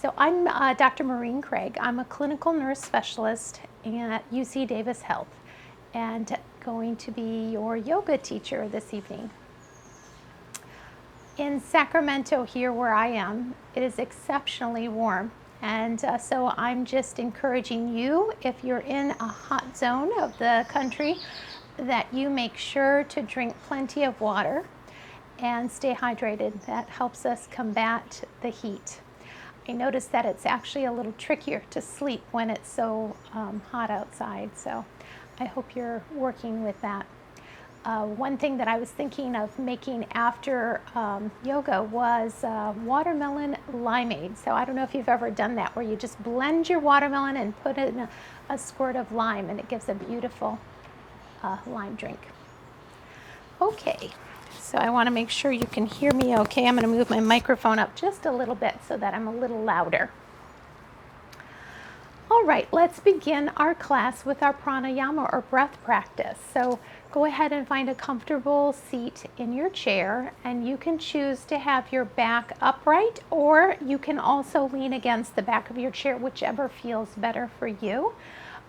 So I'm Dr. Maureen Craig. I'm a clinical nurse specialist at UC Davis Health and going to be your yoga teacher this evening. In Sacramento, here where I am, it is exceptionally warm. And so I'm just encouraging you, if you're in a hot zone of the country, that you make sure to drink plenty of water and stay hydrated. That helps us combat the heat. I noticed that it's actually a little trickier to sleep when it's so hot outside, so I hope you're working with that. One thing that I was thinking of making after yoga was watermelon limeade. So I don't know if you've ever done that, where you just blend your watermelon and put in a squirt of lime, and it gives a beautiful lime drink. Okay. So I want to make sure you can hear me okay. I'm going to move my microphone up just a little bit so that I'm a little louder. All right, let's begin our class with our pranayama or breath practice. So go ahead and find a comfortable seat in your chair, and you can choose to have your back upright, or you can also lean against the back of your chair, whichever feels better for you.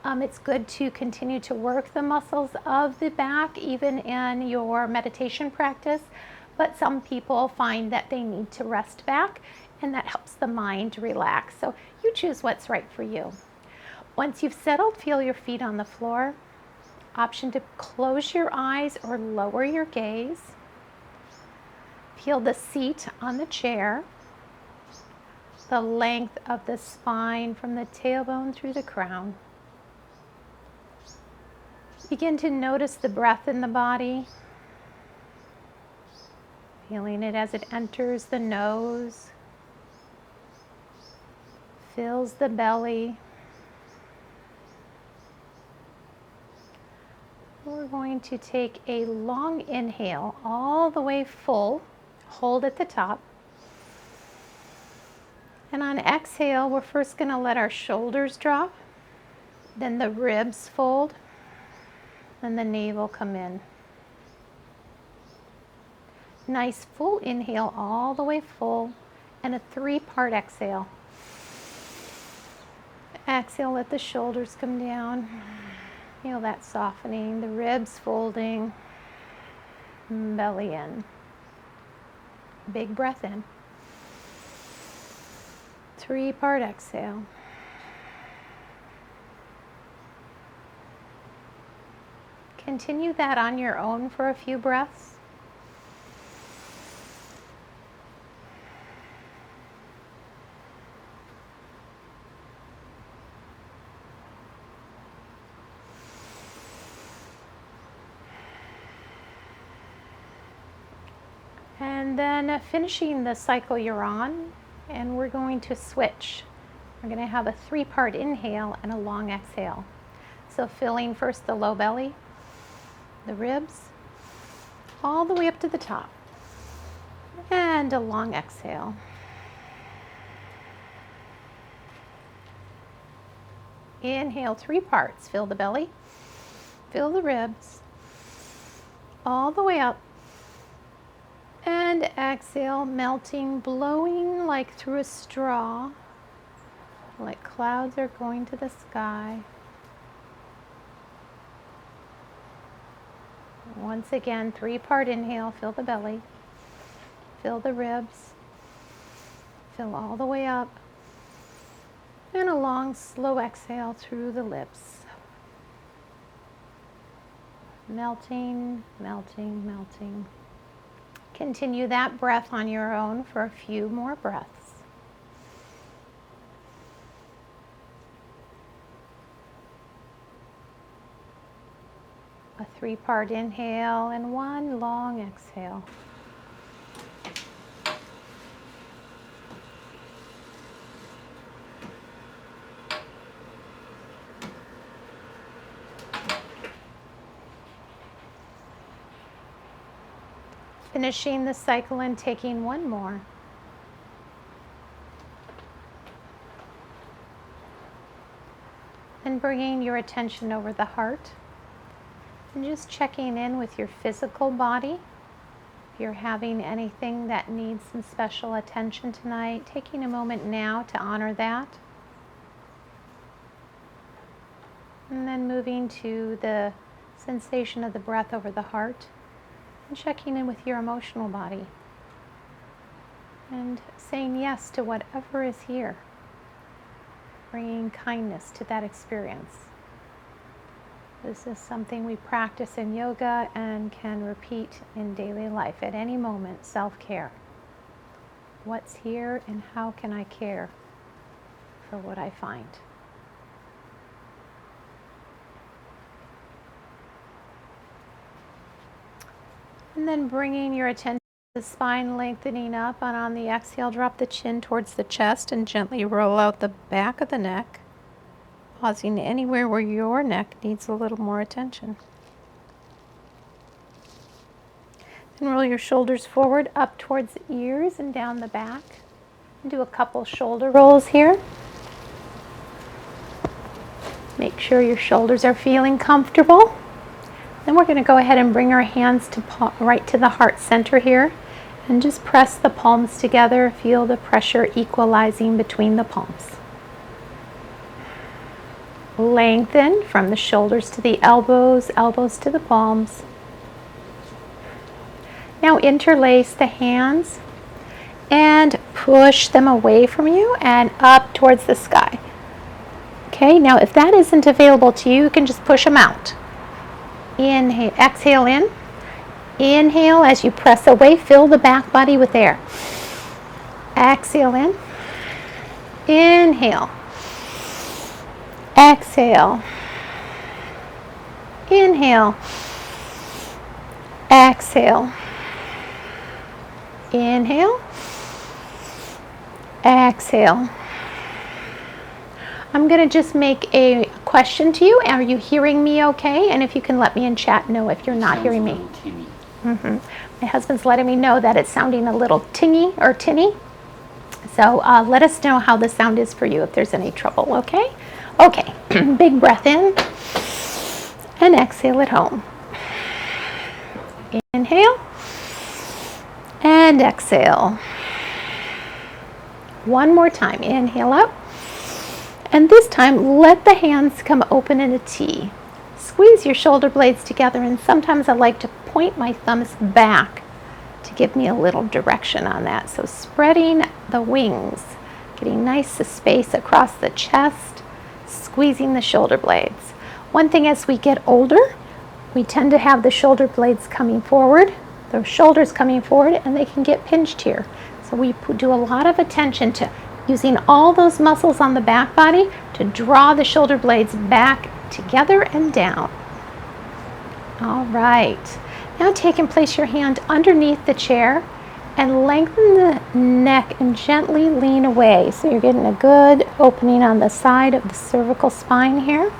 It's good to continue to work the muscles of the back even in your meditation practice, but some people find that they need to rest back, and that helps the mind relax. So you choose what's right for you. Once you've settled, feel your feet on the floor. Option to close your eyes or lower your gaze. Feel the seat on the chair, the length of the spine from the tailbone through the crown. Begin to notice the breath in the body, feeling it as it enters the nose, fills the belly. We're going to take a long inhale all the way full, hold at the top. And on exhale, we're first going to let our shoulders drop, then the ribs fold, and the navel come in. Nice full inhale all the way full, and a 3-part exhale. Exhale, let the shoulders come down. Feel that softening, the ribs folding, belly in. Big breath in. 3-part exhale. Continue that on your own for a few breaths. And then finishing the cycle you're on, and we're going to switch. We're going to have a 3-part inhale and a long exhale. So filling first the low belly, the ribs, all the way up to the top, and a long exhale. Inhale 3 parts, fill the belly, fill the ribs, all the way up, and exhale, melting, blowing like through a straw, like clouds are going to the sky. Once again, 3-part inhale, fill the belly, fill the ribs, fill all the way up, and a long, slow exhale through the lips. Melting, melting, melting. Continue that breath on your own for a few more breaths. A 3-part inhale and 1 long exhale. Finishing the cycle and taking 1 more. And bringing your attention over the heart and just checking in with your physical body, you're having anything that needs some special attention tonight, taking a moment now to honor that. And then moving to the sensation of the breath over the heart and checking in with your emotional body and saying yes to whatever is here, bringing kindness to that experience. This is something we practice in yoga and can repeat in daily life at any moment. Self-care. What's here and how can I care for what I find? And then bringing your attention to the spine, lengthening up, and on the exhale, drop the chin towards the chest and gently roll out the back of the neck, pausing anywhere where your neck needs a little more attention. Then roll your shoulders forward, up towards the ears and down the back. And do a couple shoulder rolls here. Make sure your shoulders are feeling comfortable. Then we're going to go ahead and bring our hands right to the heart center here and just press the palms together. Feel the pressure equalizing between the palms. Lengthen from the shoulders to the elbows, elbows to the palms. Now interlace the hands and push them away from you and up towards the sky. Okay, now if that isn't available to you, you can just push them out. Inhale, exhale in. Inhale as you press away, fill the back body with air. Exhale in. Inhale. Exhale. Inhale. Exhale. Inhale. Exhale. I'm going to just make a question to you. Are you hearing me okay? And if you can let me in chat know if you're not hearing me. My husband's letting me know that it's sounding a little tingy or tinny. So let us know how the sound is for you if there's any trouble, okay? Okay, big breath in and exhale at home. Inhale and exhale. One more time, inhale up. And this time, let the hands come open in a T. Squeeze your shoulder blades together, and sometimes I like to point my thumbs back to give me a little direction on that. So spreading the wings, getting nice space across the chest, squeezing the shoulder blades. One thing as we get older, we tend to have the shoulder blades coming forward, the shoulders coming forward, and they can get pinched here. So we do a lot of attention to using all those muscles on the back body to draw the shoulder blades back together and down. All right. Now take and place your hand underneath the chair and lengthen the neck and gently lean away. So you're getting a good opening on the side of the cervical spine here.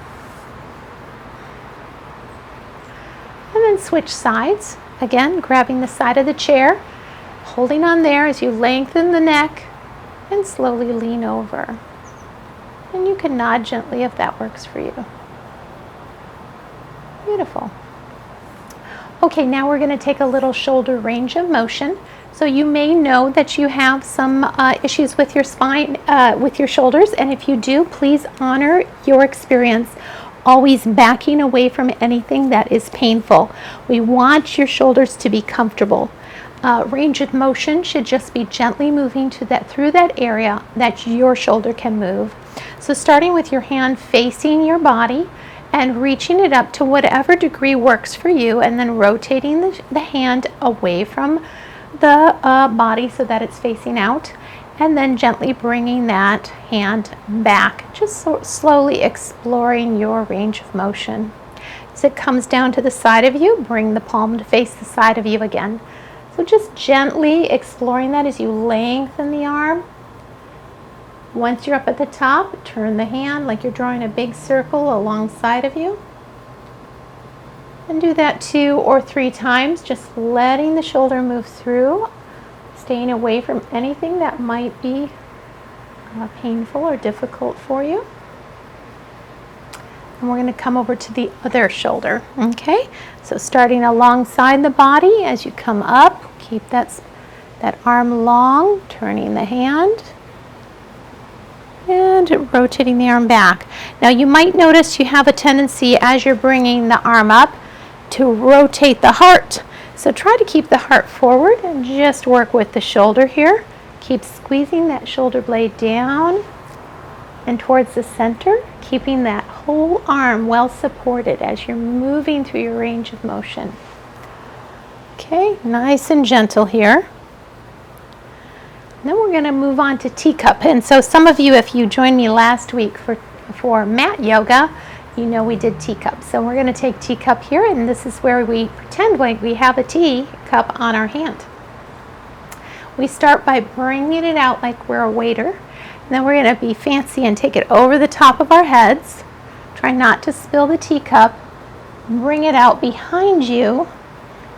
And then switch sides. Again, grabbing the side of the chair, holding on there as you lengthen the neck and slowly lean over. And you can nod gently if that works for you. Beautiful. Okay, now we're going to take a little shoulder range of motion. So you may know that you have some issues with your spine, with your shoulders, and if you do, please honor your experience, always backing away from anything that is painful. We want your shoulders to be comfortable. Range of motion should just be gently moving to through that area that your shoulder can move. So starting with your hand facing your body and reaching it up to whatever degree works for you, and then rotating the hand away from the body so that it's facing out, and then gently bringing that hand back, just slowly exploring your range of motion. As it comes down to the side of you, bring the palm to face the side of you again. So just gently exploring that as you lengthen the arm. Once you're up at the top, turn the hand like you're drawing a big circle alongside of you. And do that 2 or 3 times, just letting the shoulder move through, staying away from anything that might be painful or difficult for you. And we're going to come over to the other shoulder, okay? So starting alongside the body as you come up, Keep that arm long, turning the hand and rotating the arm back. Now you might notice you have a tendency as you're bringing the arm up to rotate the heart. So try to keep the heart forward and just work with the shoulder here. Keep squeezing that shoulder blade down and towards the center, keeping that whole arm well supported as you're moving through your range of motion. Okay, nice and gentle here. Then we're going to move on to teacup. And so some of you, if you joined me last week for mat yoga, you know we did teacup. So we're going to take teacup here, and this is where we pretend like we have a teacup on our hand. We start by bringing it out like we're a waiter. And then we're going to be fancy and take it over the top of our heads. Try not to spill the teacup. Bring it out behind you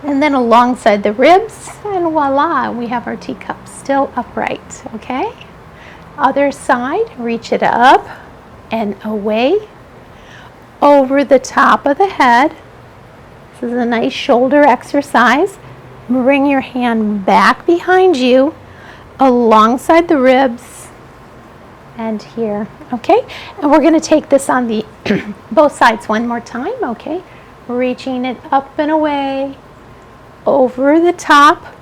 and then alongside the ribs, and voila, we have our teacup still upright, okay? Other side, reach it up and away, over the top of the head. This is a nice shoulder exercise. Bring your hand back behind you, alongside the ribs, and here, okay? And we're gonna take this on the both sides one more time, okay? Reaching it up and away, over the top,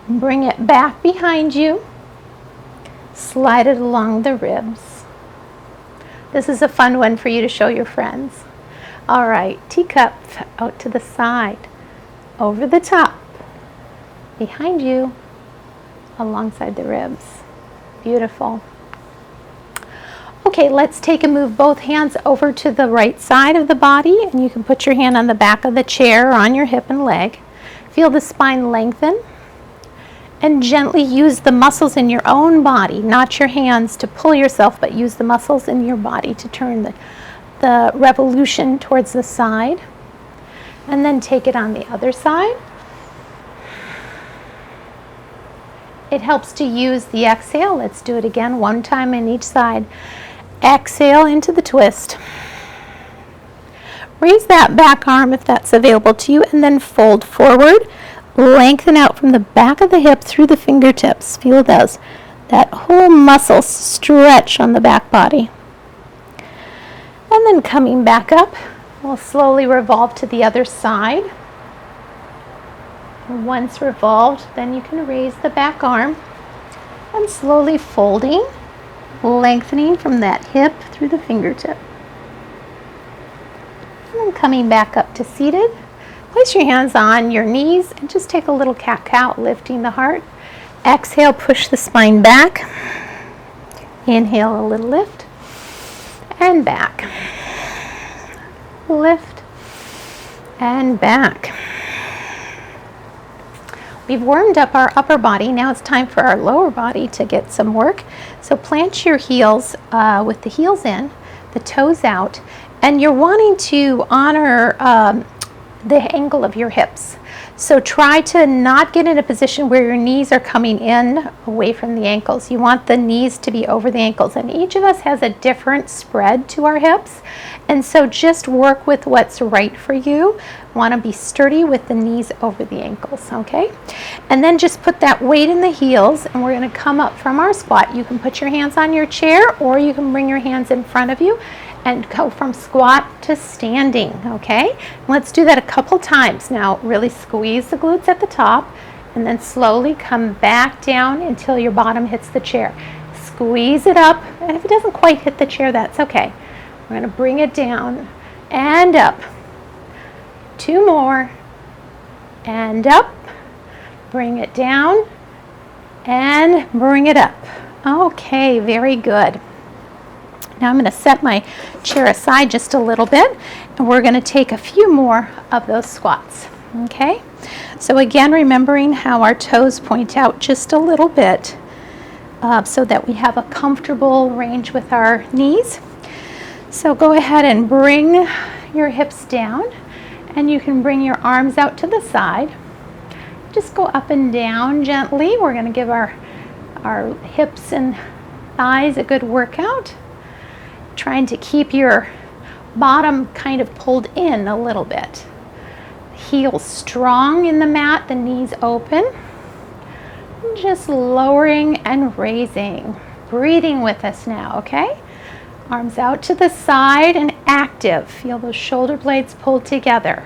bring it back behind you, slide it along the ribs. This is a fun one for you to show your friends. All right, teacup out to the side, over the top, behind you, alongside the ribs. Beautiful. Okay, let's take and move both hands over to the right side of the body, and you can put your hand on the back of the chair or on your hip and leg. Feel the spine lengthen, and gently use the muscles in your own body, not your hands to pull yourself, but use the muscles in your body to turn the revolution towards the side. And then take it on the other side. It helps to use the exhale. Let's do it again, one time in each side. Exhale into the twist. Raise that back arm if that's available to you, and then fold forward. Lengthen out from the back of the hip through the fingertips. Feel those. That whole muscle stretch on the back body. And then coming back up, we'll slowly revolve to the other side. And once revolved, then you can raise the back arm and slowly folding, lengthening from that hip through the fingertip. And then coming back up to seated. Place your hands on your knees and just take a little cat-cow, lifting the heart. Exhale, push the spine back. Inhale, a little lift. And back. Lift. And back. We've warmed up our upper body. Now it's time for our lower body to get some work. So plant your heels with the heels in, the toes out, and you're wanting to honor the angle of your hips. So try to not get in a position where your knees are coming in away from the ankles. You want the knees to be over the ankles, and each of us has a different spread to our hips, and so just work with what's right for you. Want to be sturdy with the knees over the ankles, okay? And then just put that weight in the heels, and we're going to come up from our squat. You can put your hands on your chair, or you can bring your hands in front of you and go from squat to standing, okay? Let's do that a couple times. Now really squeeze the glutes at the top, and then slowly come back down until your bottom hits the chair. Squeeze it up, and if it doesn't quite hit the chair, that's okay. We're gonna bring it down and up. 2 more, and up. Bring it down and bring it up. Okay, very good. Now I'm going to set my chair aside just a little bit, and we're going to take a few more of those squats, okay? So again, remembering how our toes point out just a little bit so that we have a comfortable range with our knees. So go ahead and bring your hips down, and you can bring your arms out to the side. Just go up and down gently. We're going to give our hips and thighs a good workout. Trying to keep your bottom kind of pulled in a little bit. heels strong in the mat, the knees open. Just lowering and raising. Breathing with us now, okay? Arms out to the side and active. Feel those shoulder blades pulled together.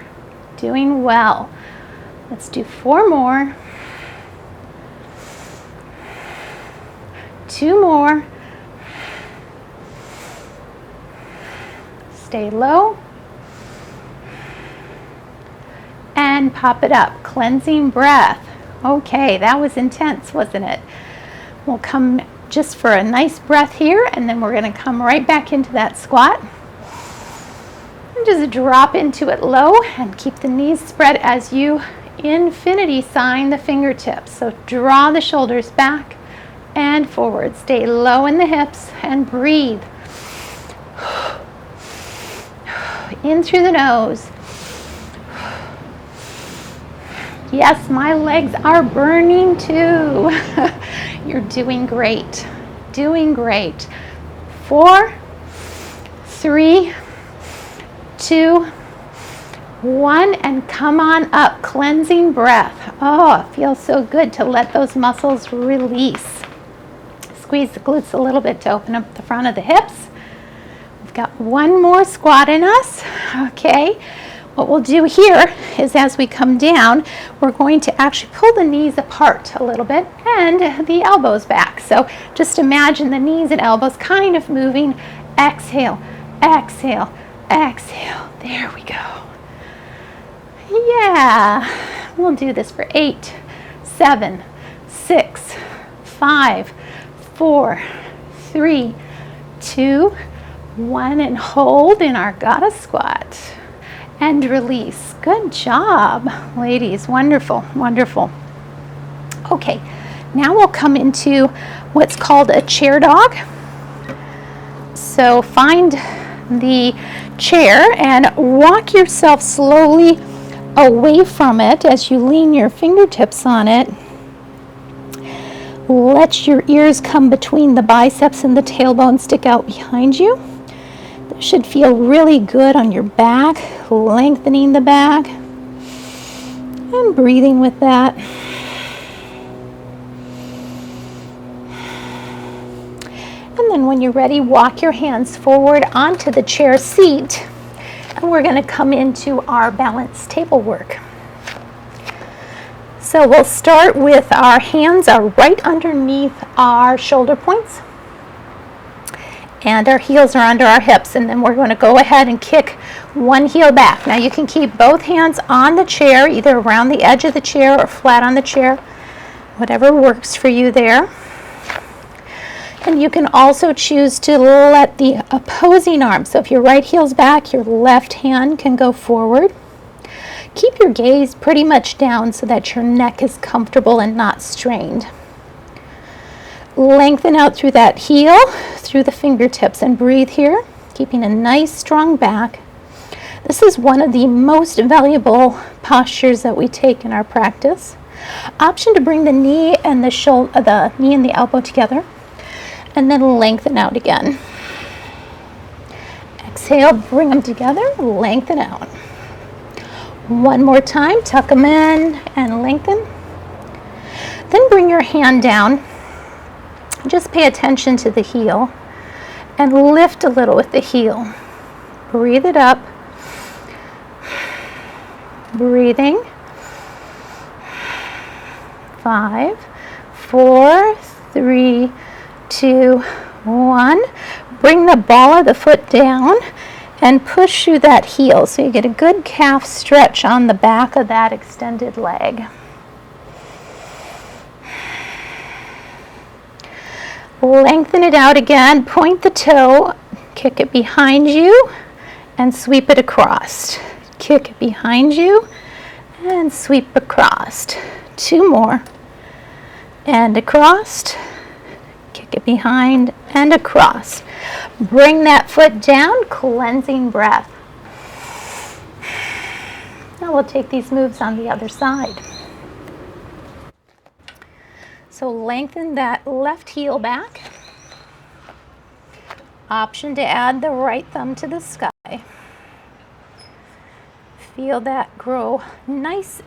Doing well. Let's do 4 more. 2 more. Stay low. And pop it up. Cleansing breath. Okay, that was intense, wasn't it? We'll come just for a nice breath here, and then we're going to come right back into that squat. And just drop into it low and keep the knees spread as you infinity sign the fingertips. So draw the shoulders back and forward. Stay low in the hips and breathe. In through the nose. Yes, my legs are burning too. You're doing great. Doing great. 4, 3, 2, 1, and come on up. Cleansing breath. Oh, it feels so good to let those muscles release. Squeeze the glutes a little bit to open up the front of the hips. We've got 1 more squat in us. Okay. What we'll do here is as we come down, we're going to actually pull the knees apart a little bit and the elbows back. So just imagine the knees and elbows kind of moving. Exhale, exhale, exhale. There we go. Yeah, we'll do this for 8, 7, 6, 5, 4, 3, 2, 1, and hold in our goddess squat. And release. Good job, ladies. Wonderful, wonderful. Okay, now we'll come into what's called a chair dog. So find the chair and walk yourself slowly away from it as you lean your fingertips on it. Let your ears come between the biceps and the tailbone stick out behind you. Should feel really good on your back, lengthening the back and breathing with that. And then when you're ready, walk your hands forward onto the chair seat, and we're going to come into our balanced table work. So we'll start with our hands are right underneath our shoulder points. And our heels are under our hips, and then we're going to go ahead and kick one heel back. Now you can keep both hands on the chair, either around the edge of the chair or flat on the chair, whatever works for you there. And you can also choose to let the opposing arm, so if your right heel's back, your left hand can go forward. Keep your gaze pretty much down so that your neck is comfortable and not strained. Lengthen out through that heel, through the fingertips, and breathe here, keeping a nice strong back. This is one of the most valuable postures that we take in our practice. Option to bring the knee and the knee and the elbow together, and then lengthen out again. Exhale, bring them together, lengthen out. One more time, tuck them in and lengthen. Then bring your hand down. Just pay attention to the heel and lift a little with the heel. Breathe it up. Breathing. 5, 4, 3, 2, 1. Bring the ball of the foot down and push through that heel so you get a good calf stretch on the back of that extended leg. Lengthen it out again, point the toe, kick it behind you, and sweep it across. Kick it behind you, and sweep across. 2 more. And across, kick it behind, and across. Bring that foot down, cleansing breath. Now we'll take these moves on the other side. So lengthen that left heel back. Option to add the right thumb to the sky. Feel that grow nice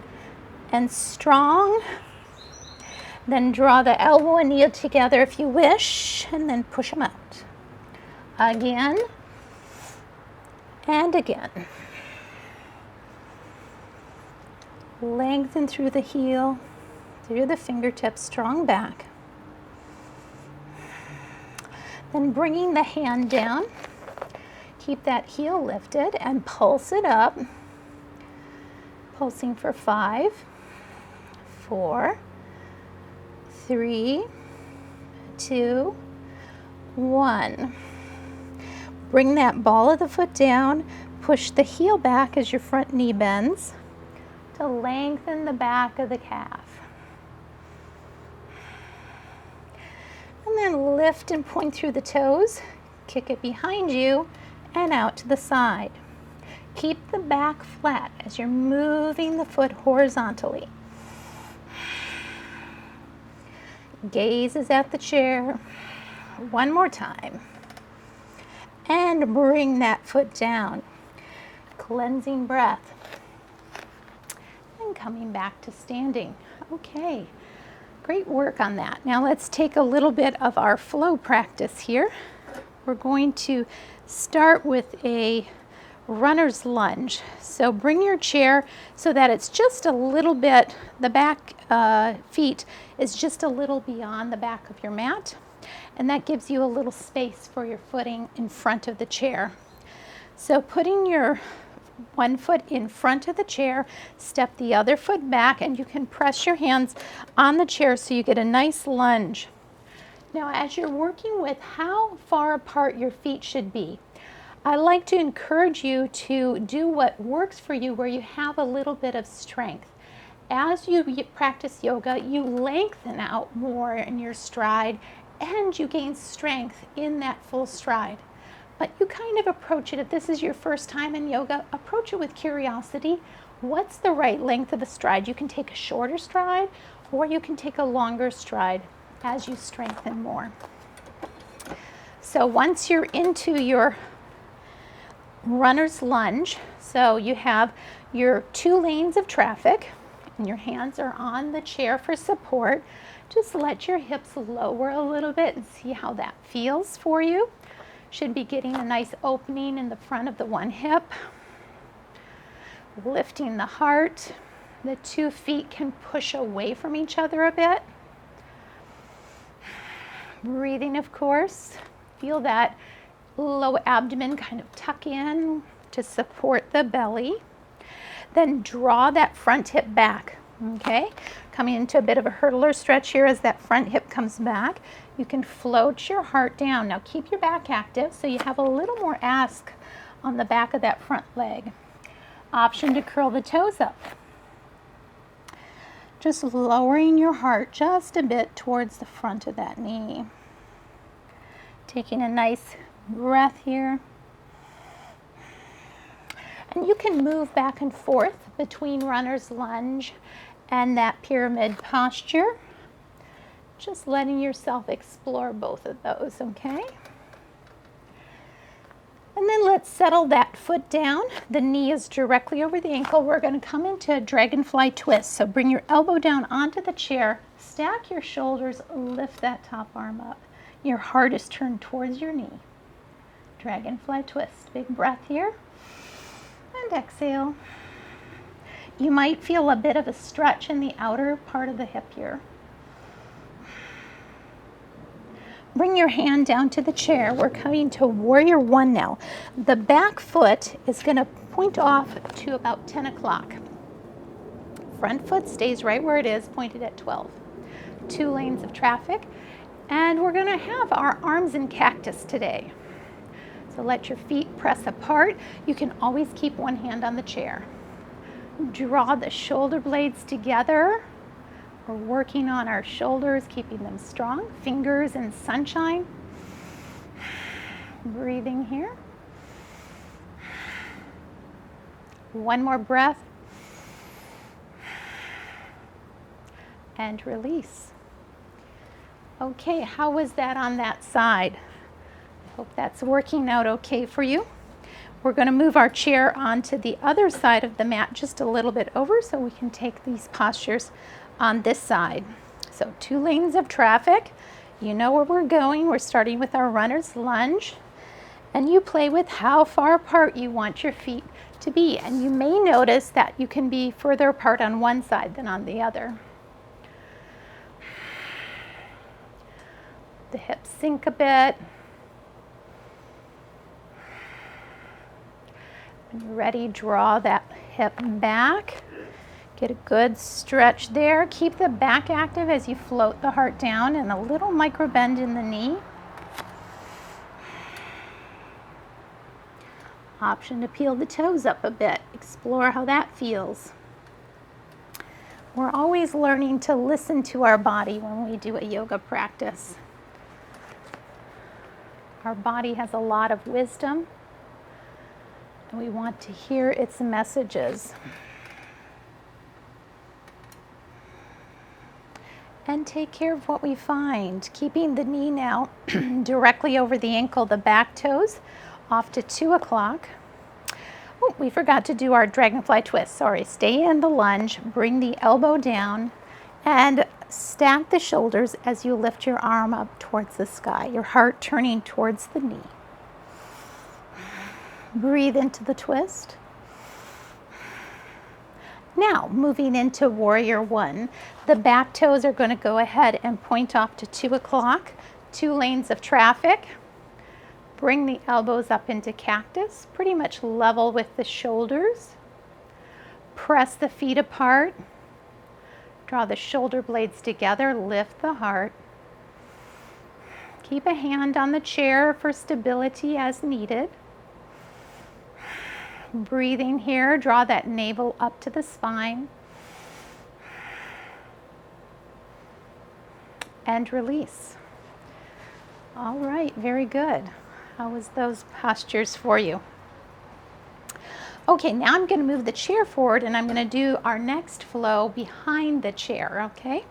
and strong. Then draw the elbow and knee together if you wish, and then push them out. Again and again. Lengthen through the heel, through the fingertips, strong back. Then bringing the hand down, keep that heel lifted and pulse it up. Pulsing for 5, 4, 3, 2, 1. Bring that ball of the foot down, push the heel back as your front knee bends to lengthen the back of the calf. And then lift and point through the toes, kick it behind you and out to the side. Keep the back flat as you're moving the foot horizontally. Gaze is at the chair. One more time. And bring that foot down. Cleansing breath. And coming back to standing. Okay, great work on that. Now let's take a little bit of our flow practice here. We're going to start with a runner's lunge. So bring your chair so that it's just a little bit, the back feet is just a little beyond the back of your mat. And that gives you a little space for your footing in front of the chair. So putting your one foot in front of the chair, step the other foot back, and you can press your hands on the chair so you get a nice lunge. Now, as you're working with how far apart your feet should be, I like to encourage you to do what works for you where you have a little bit of strength. As you practice yoga, you lengthen out more in your stride and you gain strength in that full stride. But you kind of approach it, if this is your first time in yoga, approach it with curiosity. What's the right length of a stride? You can take a shorter stride or you can take a longer stride as you strengthen more. So once you're into your runner's lunge, so you have your 2 lanes of traffic and your hands are on the chair for support. Just let your hips lower a little bit and see how that feels for you. Should be getting a nice opening in the front of the one hip. Lifting the heart. The 2 feet can push away from each other a bit. Breathing, of course. Feel that low abdomen kind of tuck in to support the belly. Then draw that front hip back. Okay, coming into a bit of a hurdler stretch here as that front hip comes back. You can float your heart down. Now keep your back active so you have a little more ask on the back of that front leg. Option to curl the toes up. Just lowering your heart just a bit towards the front of that knee. Taking a nice breath here. And you can move back and forth between runner's lunge and that pyramid posture. Just letting yourself explore both of those, okay? And then let's settle that foot down. The knee is directly over the ankle. We're going to come into a dragonfly twist. So bring your elbow down onto the chair, stack your shoulders, lift that top arm up. Your heart is turned towards your knee. Dragonfly twist. Big breath here. And exhale. You might feel a bit of a stretch in the outer part of the hip here. Bring your hand down to the chair. We're coming to warrior 1 now. The back foot is going to point off to about 10 o'clock. Front foot stays right where it is, pointed at 12. 2 lanes of traffic. And we're going to have our arms in cactus today. So let your feet press apart. You can always keep one hand on the chair. Draw the shoulder blades together. We're working on our shoulders, keeping them strong. Fingers in sunshine. Breathing here. One more breath. And release. Okay, how was that on that side? I hope that's working out okay for you. We're going to move our chair onto the other side of the mat just a little bit over so we can take these postures on this side. So 2 lanes of traffic. You know where we're going. We're starting with our runner's lunge. And you play with how far apart you want your feet to be. And you may notice that you can be further apart on one side than on the other. The hips sink a bit. When you're ready, draw that hip back. Get a good stretch there. Keep the back active as you float the heart down, and a little micro bend in the knee. Option to peel the toes up a bit. Explore how that feels. We're always learning to listen to our body when we do a yoga practice. Our body has a lot of wisdom, and we want to hear its messages. And take care of what we find. Keeping the knee now directly over the ankle, the back toes off to 2 o'clock. Oh, we forgot to do our dragonfly twist. Sorry, stay in the lunge, bring the elbow down, and stack the shoulders as you lift your arm up towards the sky, your heart turning towards the knee. Breathe into the twist. Now, moving into warrior 1, the back toes are going to go ahead and point off to 2 o'clock, 2 lanes of traffic. Bring the elbows up into cactus, pretty much level with the shoulders. Press the feet apart. Draw the shoulder blades together, lift the heart. Keep a hand on the chair for stability as needed. Breathing here, draw that navel up to the spine. And release. All right, very good. How was those postures for you? Okay, now I'm going to move the chair forward and I'm going to do our next flow behind the chair, okay?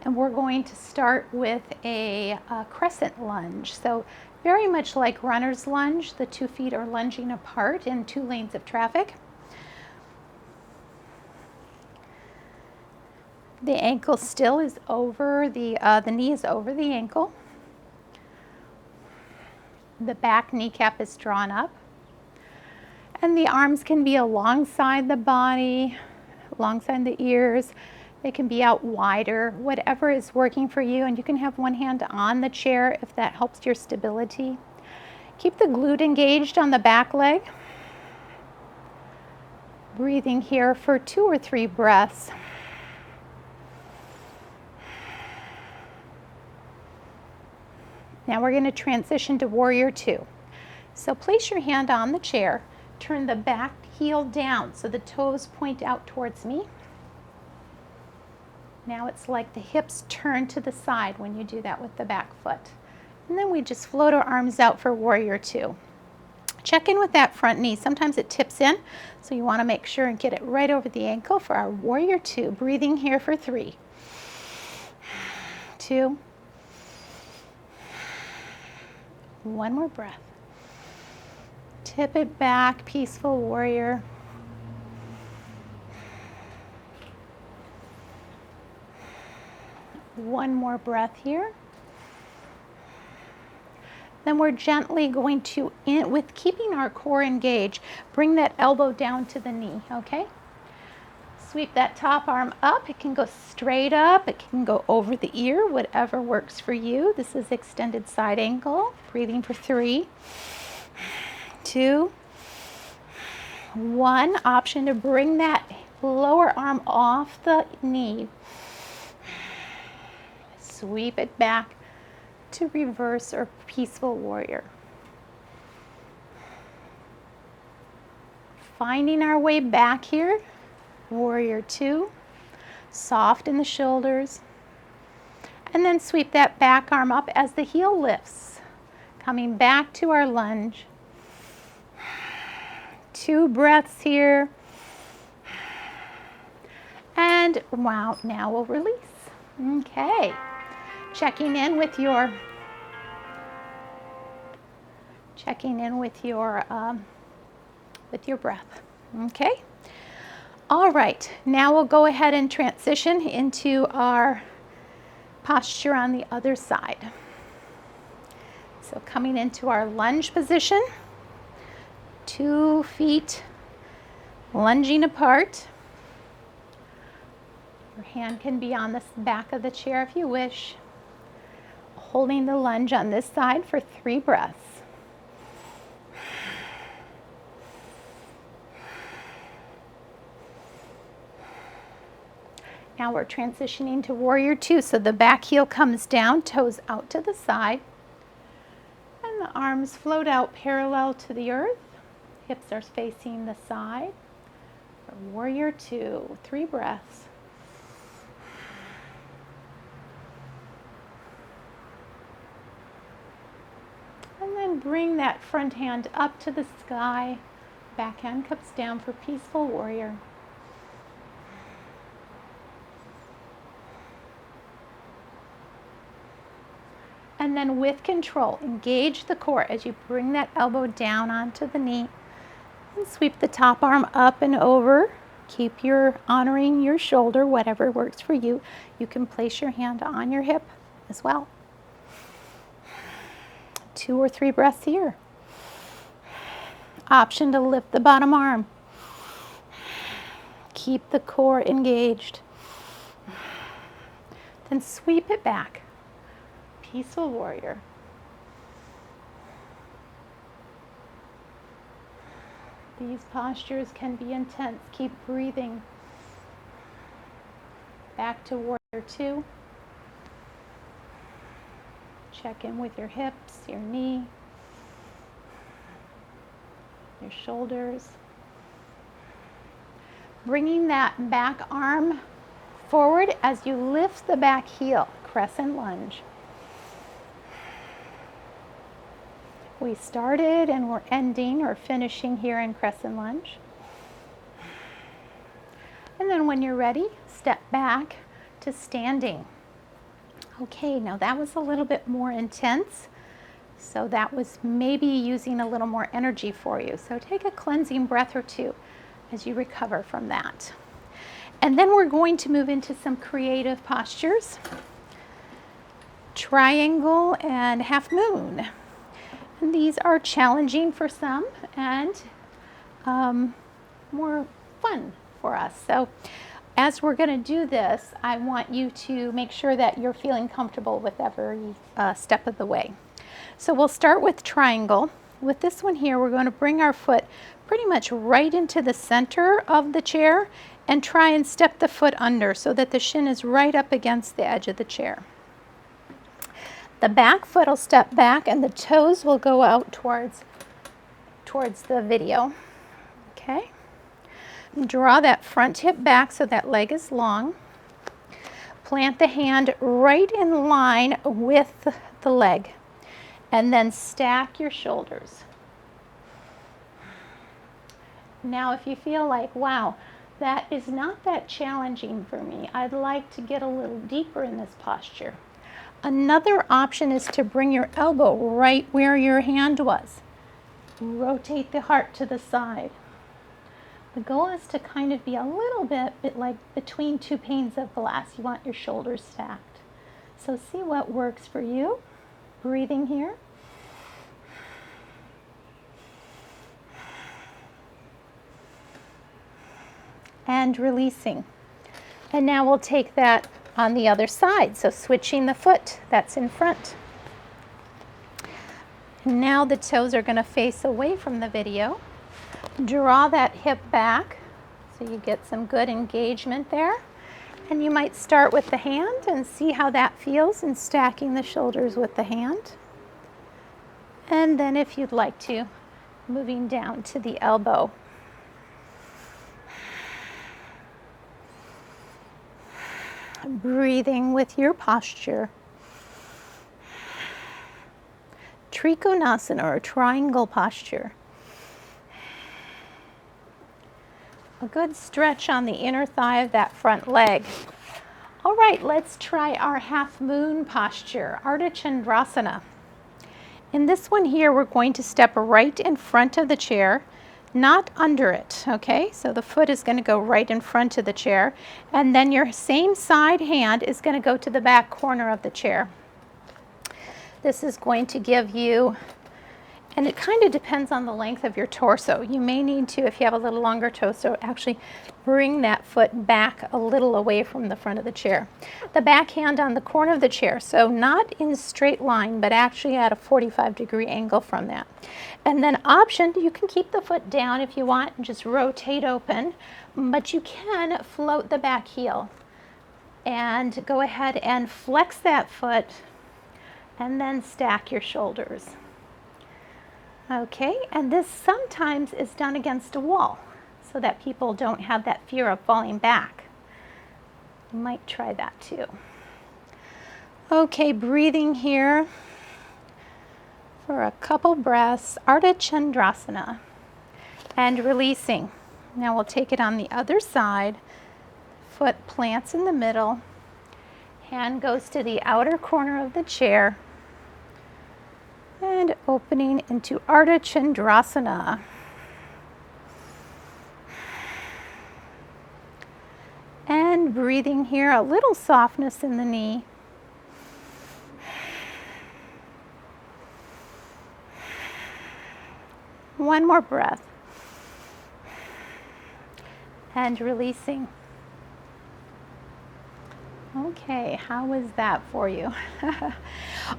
And we're going to start with a crescent lunge. So very much like runner's lunge, the 2 feet are lunging apart in 2 lanes of traffic. The ankle still is over, the knee is over the ankle. The back kneecap is drawn up. And the arms can be alongside the body, alongside the ears. They can be out wider, whatever is working for you. And you can have one hand on the chair if that helps your stability. Keep the glute engaged on the back leg. Breathing here for 2 or 3 breaths. Now we're going to transition to warrior 2. So place your hand on the chair. Turn the back heel down so the toes point out towards me. Now it's like the hips turn to the side when you do that with the back foot. And then we just float our arms out for warrior 2. Check in with that front knee. Sometimes it tips in, so you want to make sure and get it right over the ankle for our warrior 2. Breathing here for 3, 2, 1 more breath. Tip it back, peaceful warrior. One more breath here. Then we're gently going to, with keeping our core engaged, bring that elbow down to the knee, okay? Sweep that top arm up. It can go straight up. It can go over the ear, whatever works for you. This is extended side angle. Breathing for 3, 2, 1. Option to bring that lower arm off the knee. Sweep it back to reverse or peaceful warrior. Finding our way back here. Warrior 2. Soft in the shoulders. And then sweep that back arm up as the heel lifts. Coming back to our lunge. 2 breaths here. And wow, now we'll release. Okay. Checking in with your with your breath. Okay? All right, now we'll go ahead and transition into our posture on the other side. So coming into our lunge position, 2 feet lunging apart. Your hand can be on the back of the chair if you wish. Holding the lunge on this side for 3 breaths. Now we're transitioning to warrior 2. So the back heel comes down, toes out to the side, and the arms float out parallel to the earth. Hips are facing the side. For warrior 2, 3 breaths. And then bring that front hand up to the sky. Back hand comes down for peaceful warrior. And then with control, engage the core as you bring that elbow down onto the knee and sweep the top arm up and over. Keep honoring your shoulder, whatever works for you. You can place your hand on your hip as well. 2 or 3 breaths here. Option to lift the bottom arm. Keep the core engaged. Then sweep it back. Peaceful warrior. These postures can be intense. Keep breathing. Back to warrior 2. Check in with your hips, your knee, your shoulders. Bringing that back arm forward as you lift the back heel, crescent lunge. We started and we're ending or finishing here in crescent lunge. And then when you're ready, step back to standing. Okay, now that was a little bit more intense. So that was maybe using a little more energy for you. So take a cleansing breath or 2 as you recover from that. And then we're going to move into some creative postures. Triangle and half moon. And these are challenging for some and more fun for us. So as we're going to do this, I want you to make sure that you're feeling comfortable with every step of the way. So we'll start with triangle. With this one here, we're going to bring our foot pretty much right into the center of the chair and try and step the foot under so that the shin is right up against the edge of the chair. The back foot will step back and the toes will go out towards the video. Okay. Draw that front hip back so that leg is long. Plant the hand right in line with the leg. And then stack your shoulders. Now if you feel like, wow, that is not that challenging for me, I'd like to get a little deeper in this posture. Another option is to bring your elbow right where your hand was. Rotate the heart to the side. The goal is to kind of be a little bit like between 2 panes of glass. You want your shoulders stacked. So see what works for you. Breathing here. And releasing. And now we'll take that on the other side. So switching the foot that's in front. Now the toes are going to face away from the video. Draw that hip back so you get some good engagement there. And you might start with the hand and see how that feels in stacking the shoulders with the hand. And then if you'd like to, moving down to the elbow. Breathing with your posture. Trikonasana or triangle posture. A good stretch on the inner thigh of that front leg. All right, let's try our half moon posture, Ardha Chandrasana. In this one here, we're going to step right in front of the chair. not under it, okay? So the foot is going to go right in front of the chair, and then your same side hand is going to go to the back corner of the chair. This is going to give you, and it kind of depends on the length of your torso. You may need to, if you have a little longer torso, actually bring that foot back a little away from the front of the chair. The back hand on the corner of the chair, so not in a straight line, but actually at a 45-degree angle from that. And then option, you can keep the foot down if you want and just rotate open, but you can float the back heel and go ahead and flex that foot and then stack your shoulders. Okay, and this sometimes is done against a wall so that people don't have that fear of falling back. You might try that too. Okay, breathing here for a couple breaths, Ardha Chandrasana, and releasing. Now we'll take it on the other side. Foot plants in the middle, hand goes to the outer corner of the chair, and opening into Ardha Chandrasana. And breathing here, a little softness in the knee. One more breath. And releasing. Okay, how was that for you?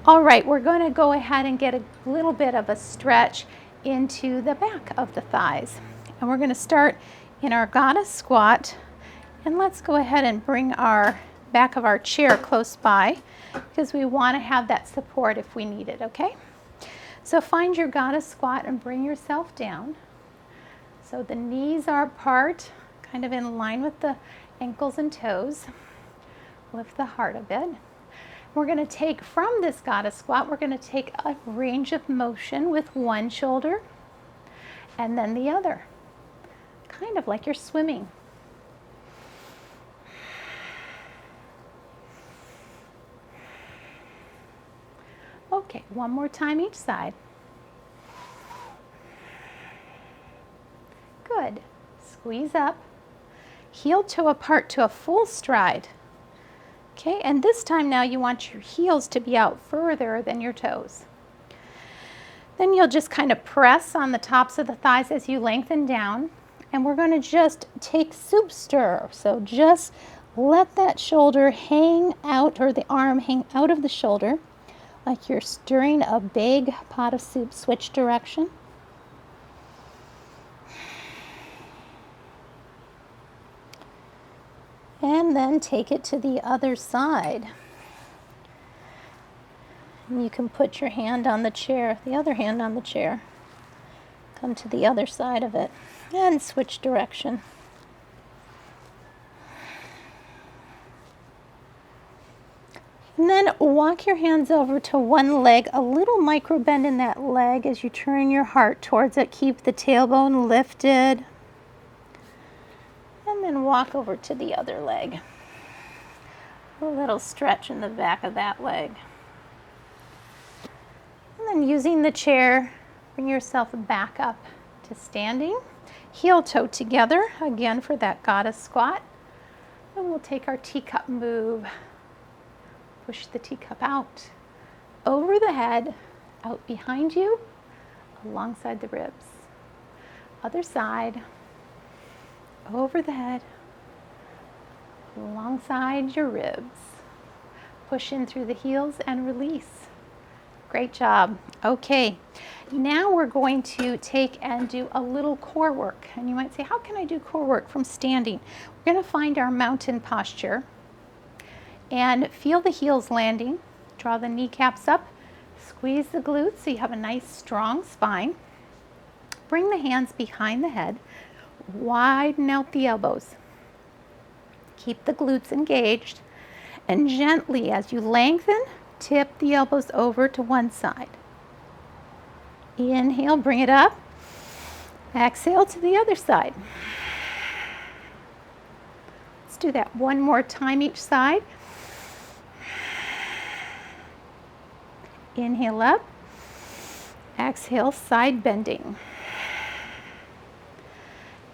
All right, we're going to go ahead and get a little bit of a stretch into the back of the thighs. And we're going to start in our goddess squat. And let's go ahead and bring our back of our chair close by because we want to have that support if we need it, okay? So find your goddess squat and bring yourself down. So the knees are apart, kind of in line with the ankles and toes. Lift the heart a bit. We're going to take from this goddess squat, we're going to take a range of motion with one shoulder and then the other, kind of like you're swimming. Okay, one more time each side. Good. Squeeze up. Heel toe apart to a full stride. Okay, and this time now you want your heels to be out further than your toes. Then you'll just kind of press on the tops of the thighs as you lengthen down. And we're going to just take soup stir. So just let that shoulder hang out, or the arm hang out of the shoulder, like you're stirring a big pot of soup. Switch direction. And then take it to the other side. And you can put your hand on the chair, the other hand on the chair. Come to the other side of it and switch direction. And then walk your hands over to one leg, a little micro bend in that leg as you turn your heart towards it. Keep the tailbone lifted. And then walk over to the other leg. A little stretch in the back of that leg. And then using the chair, bring yourself back up to standing. Heel toe together, again for that goddess squat. And we'll take our teacup move. Push the teacup out, over the head, out behind you, alongside the ribs. Other side, over the head, alongside your ribs. Push in through the heels and release. Great job. Okay, now we're going to take and do a little core work. And you might say, how can I do core work from standing? We're going to find our mountain posture. And feel the heels landing. Draw the kneecaps up. Squeeze the glutes so you have a nice strong spine. Bring the hands behind the head. Widen out the elbows. Keep the glutes engaged. And gently, as you lengthen, tip the elbows over to one side. Inhale, bring it up. Exhale to the other side. Let's do that one more time each side. Inhale up, exhale, side bending.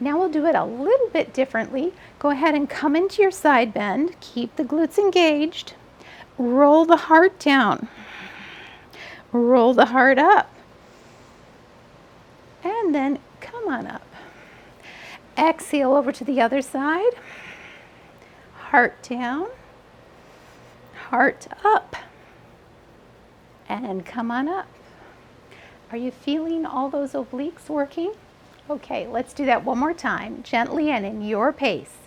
Now we'll do it a little bit differently. Go ahead and come into your side bend. Keep the glutes engaged. Roll the heart down. Roll the heart up. And then come on up. Exhale over to the other side. Heart down. Heart up. And come on up. Are you feeling all those obliques working? Okay, let's do that one more time, gently and in your pace.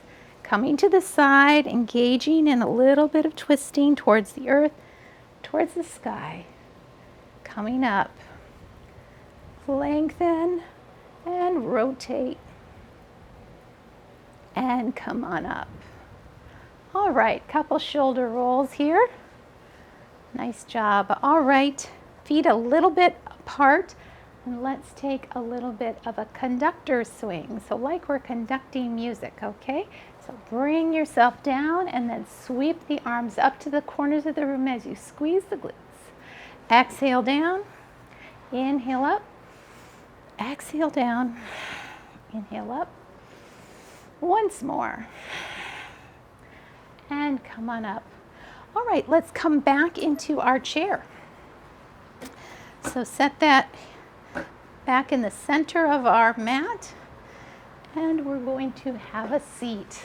Coming to the side, engaging in a little bit of twisting towards the earth, towards the sky. Coming up. Lengthen and rotate. And come on up. All right, couple shoulder rolls here. Nice job. All right, feet a little bit apart. And let's take a little bit of a conductor swing. So like we're conducting music, okay? So bring yourself down and then sweep the arms up to the corners of the room as you squeeze the glutes. Exhale down, inhale up, exhale down, inhale up. Once more. And come on up. All right, let's come back into our chair. So set that back in the center of our mat, and we're going to have a seat.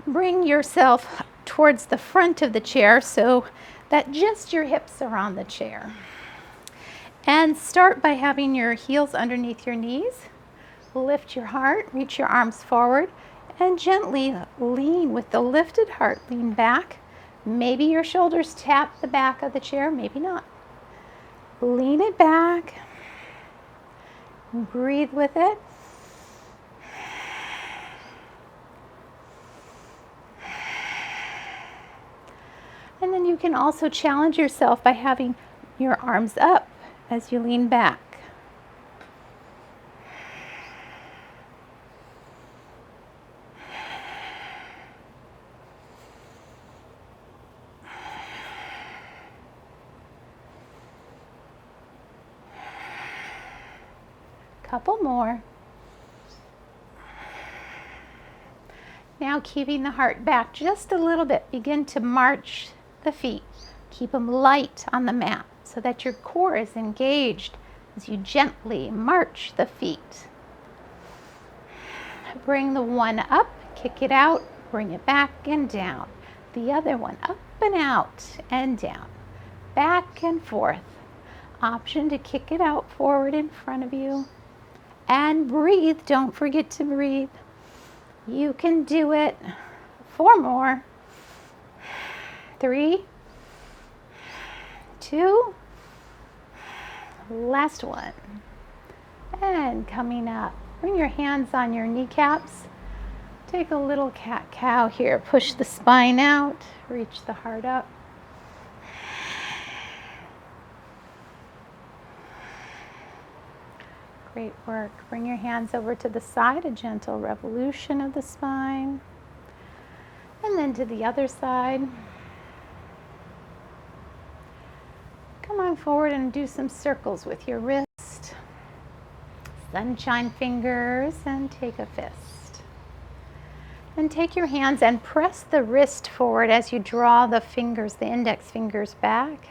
Bring yourself towards the front of the chair so that just your hips are on the chair. And start by having your heels underneath your knees. Lift your heart, reach your arms forward, and gently lean with the lifted heart. Lean back. Maybe your shoulders tap the back of the chair, maybe not. Lean it back. Breathe with it. And then you can also challenge yourself by having your arms up as you lean back. Couple more. Now keeping the heart back just a little bit, begin to march the feet. Keep them light on the mat so that your core is engaged as you gently march the feet. Bring the one up, kick it out, bring it back and down. The other one up and out and down. Back and forth. Option to kick it out forward in front of you. And breathe. Don't forget to breathe. You can do it. 4 more. 3, 2, last one. And coming up, bring your hands on your kneecaps. Take a little cat-cow here. Push the spine out. Reach the heart up. Great work. Bring your hands over to the side, a gentle revolution of the spine. And then to the other side. Come on forward and do some circles with your wrist. Sunshine fingers and take a fist. And take your hands and press the wrist forward as you draw the fingers, the index fingers back.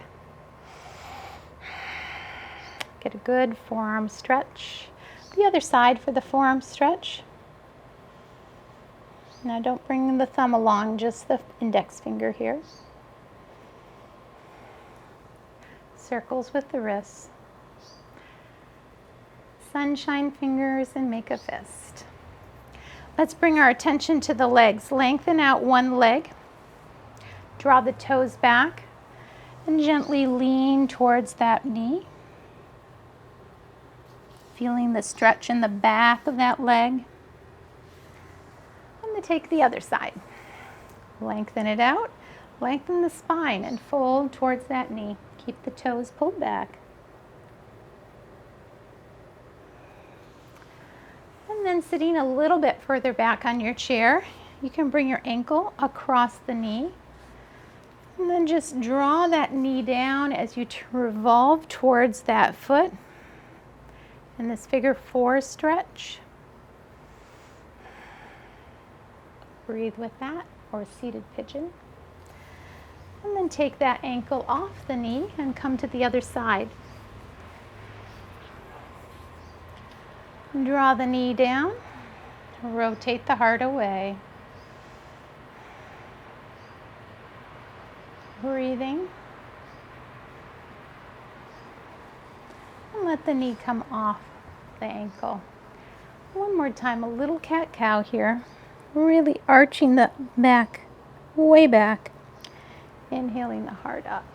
Get a good forearm stretch. The other side for the forearm stretch. Now don't bring the thumb along, just the index finger here. Circles with the wrists. Sunshine fingers and make a fist. Let's bring our attention to the legs. Lengthen out one leg. Draw the toes back and gently lean towards that knee. Feeling the stretch in the back of that leg. And then take the other side. Lengthen it out. Lengthen the spine and fold towards that knee. Keep the toes pulled back. And then sitting a little bit further back on your chair, you can bring your ankle across the knee. And then just draw that knee down as you revolve towards that foot. In this figure 4 stretch. breathe with that, or seated pigeon. And then take that ankle off the knee and come to the other side. Draw the knee down, rotate the heart away. Breathing. And let the knee come off the ankle. One more time, a little cat-cow here. Really arching the back, way back. Inhaling the heart up.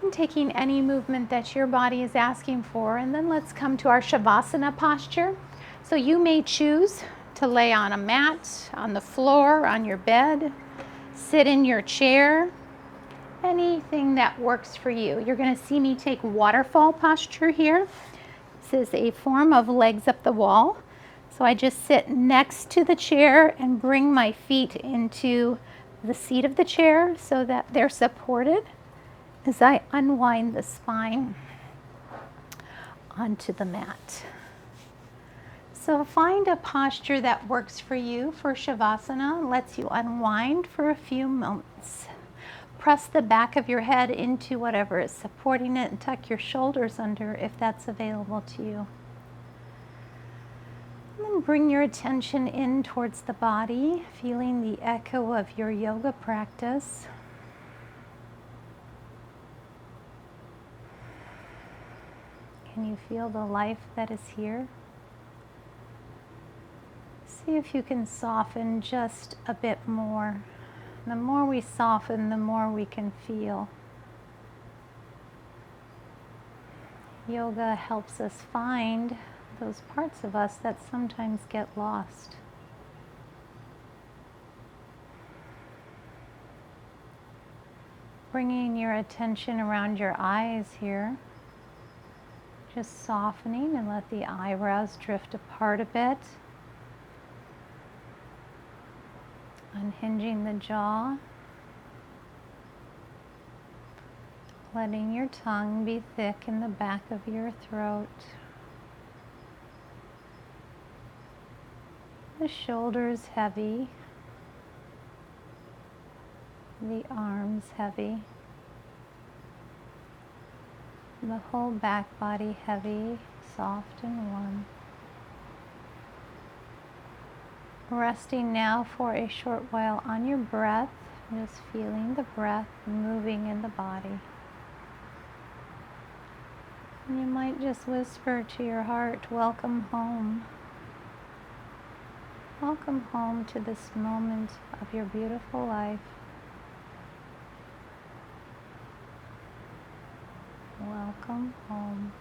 And taking any movement that your body is asking for. And then let's come to our savasana posture. So you may choose to lay on a mat, on the floor, on your bed, sit in your chair, anything that works for you. You're going to see me take waterfall posture here. This is a form of legs up the wall. So I just sit next to the chair and bring my feet into the seat of the chair so that they're supported as I unwind the spine onto the mat. So find a posture that works for you for Shavasana and lets you unwind for a few moments. Press the back of your head into whatever is supporting it and tuck your shoulders under if that's available to you. And then bring your attention in towards the body, feeling the echo of your yoga practice. Can you feel the life that is here? See if you can soften just a bit more. The more we soften, the more we can feel. Yoga helps us find those parts of us that sometimes get lost. Bringing your attention around your eyes here. Just softening and let the eyebrows drift apart a bit. Unhinging the jaw. Letting your tongue be thick in the back of your throat. The shoulders heavy. The arms heavy. The whole back body heavy, soft and warm. Resting now for a short while on your breath, just feeling the breath moving in the body. And you might just whisper to your heart, welcome home. Welcome home to this moment of your beautiful life. Welcome home.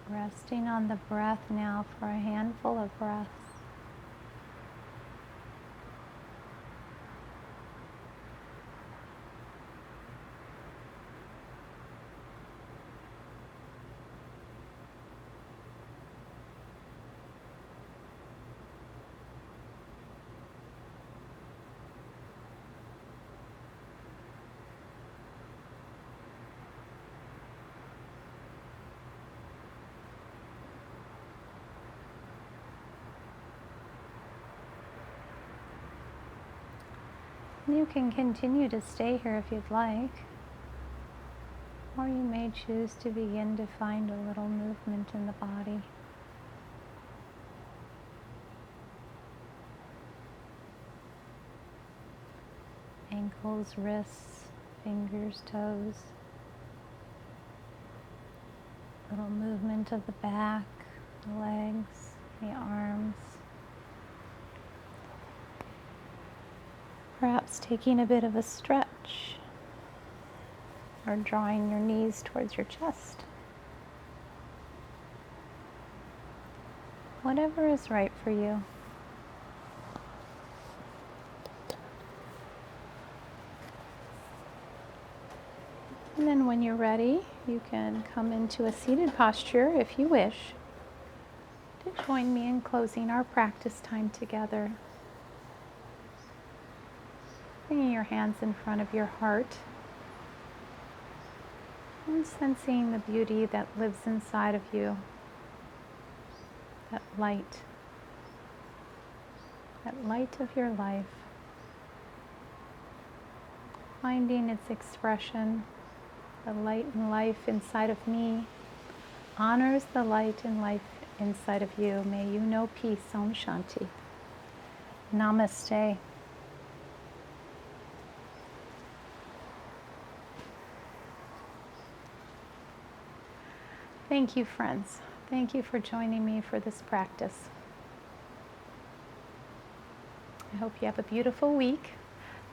Resting on the breath now for a handful of breaths. You can continue to stay here if you'd like, or you may choose to begin to find a little movement in the body. Ankles, wrists, fingers, toes. Little movement of the back, the legs, the arms. Perhaps taking a bit of a stretch or drawing your knees towards your chest. Whatever is right for you. And then when you're ready, you can come into a seated posture if you wish. to join me in closing our practice time together. Bringing your hands in front of your heart and sensing the beauty that lives inside of you, that light of your life, finding its expression. The light and life inside of me honors the light and life inside of you. May you know peace. Om Shanti. Namaste. Thank you, friends. Thank you for joining me for this practice. I hope you have a beautiful week.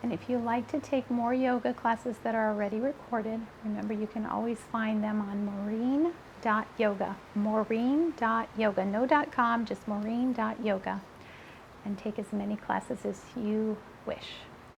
And if you'd like to take more yoga classes that are already recorded, remember you can always find them on maureen.yoga. Maureen.yoga. No .com, just maureen.yoga. And take as many classes as you wish.